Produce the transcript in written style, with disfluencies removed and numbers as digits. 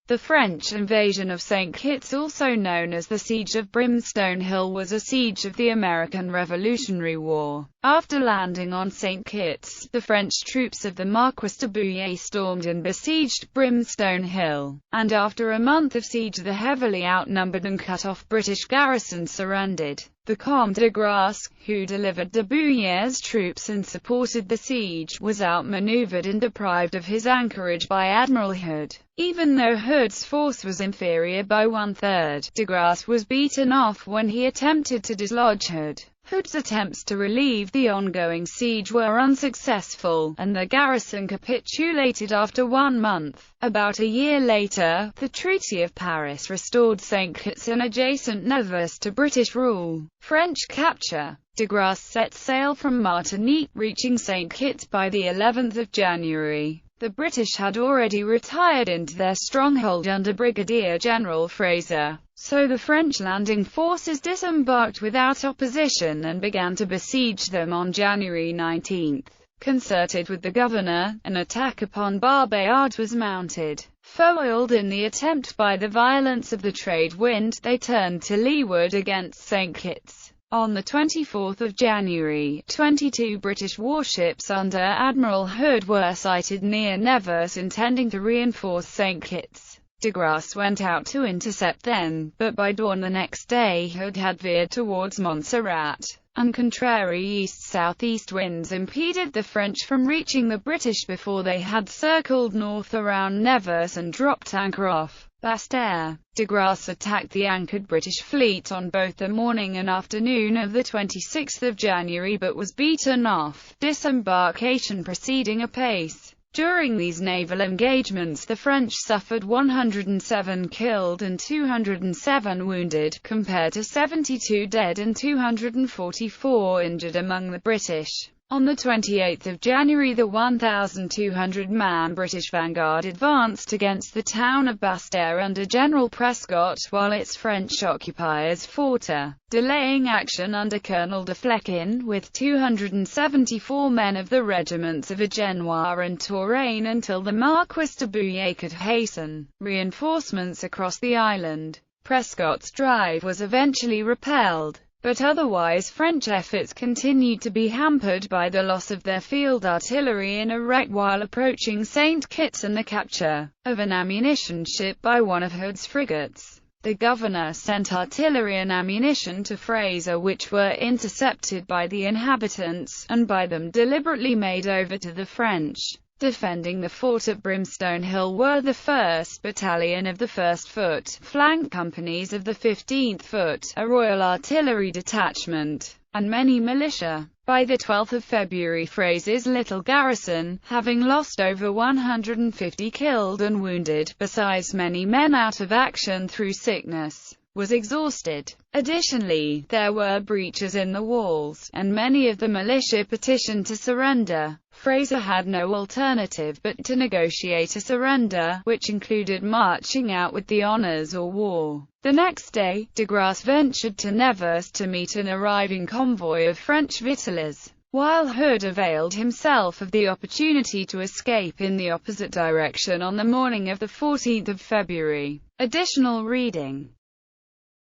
The French invasion of St. Kitts, also known as the Siege of Brimstone Hill, was a siege of the American Revolutionary War. After landing on St. Kitts, the French troops of the Marquis de Bouillé stormed and besieged Brimstone Hill, and after a month of siege the heavily outnumbered and cut-off British garrison surrendered. The Comte de Grasse, who delivered de Bouillé's troops and supported the siege, was outmaneuvered and deprived of his anchorage by Admiral Hood. Even though Hood's force was inferior by one-third, de Grasse was beaten off when he attempted to dislodge Hood. Hood's attempts to relieve the ongoing siege were unsuccessful, and the garrison capitulated after 1 month. About a year later, the Treaty of Paris restored St. Kitts and adjacent Nevers to British rule. French capture. De Grasse set sail from Martinique, reaching St. Kitts by the 11th of January. The British had already retired into their stronghold under Brigadier General Fraser, so the French landing forces disembarked without opposition and began to besiege them on January 19. Concerted with the governor, an attack upon Barbeyard was mounted. Foiled in the attempt by the violence of the trade wind, they turned to leeward against St. Kitts. On the 24th of January, 22 British warships under Admiral Hood were sighted near Nevers intending to reinforce St. Kitts. De Grasse went out to intercept them, but by dawn the next day Hood had veered towards Montserrat, and contrary east-southeast winds impeded the French from reaching the British before they had circled north around Nevers and dropped anchor off Basse-Terre. De Grasse attacked the anchored British fleet on both the morning and afternoon of the 26th of January but was beaten off, disembarkation proceeding apace. During these naval engagements the French suffered 107 killed and 207 wounded, compared to 72 dead and 244 injured among the British. On the 28th of January the 1,200-man British vanguard advanced against the town of Basse-Terre under General Prescott, while its French occupiers fought a delaying action under Colonel de Flequin, with 274 men of the regiments of Agenois and Touraine until the Marquis de Bouillé could hasten reinforcements across the island. Prescott's drive was eventually repelled, but otherwise French efforts continued to be hampered by the loss of their field artillery in a wreck while approaching St. Kitts and the capture of an ammunition ship by one of Hood's frigates. The governor sent artillery and ammunition to Fraser which were intercepted by the inhabitants, and by them deliberately made over to the French. Defending the fort at Brimstone Hill were the 1st Battalion of the 1st Foot, flank companies of the 15th Foot, a Royal Artillery detachment, and many militia. By the 12th of February Fraser's little garrison, having lost over 150 killed and wounded, besides many men out of action through sickness, was exhausted. Additionally, there were breaches in the walls, and many of the militia petitioned to surrender. Fraser had no alternative but to negotiate a surrender, which included marching out with the honours or war. The next day, de Grasse ventured to Nevers to meet an arriving convoy of French victuallers, while Hood availed himself of the opportunity to escape in the opposite direction on the morning of the 14th of February. Additional reading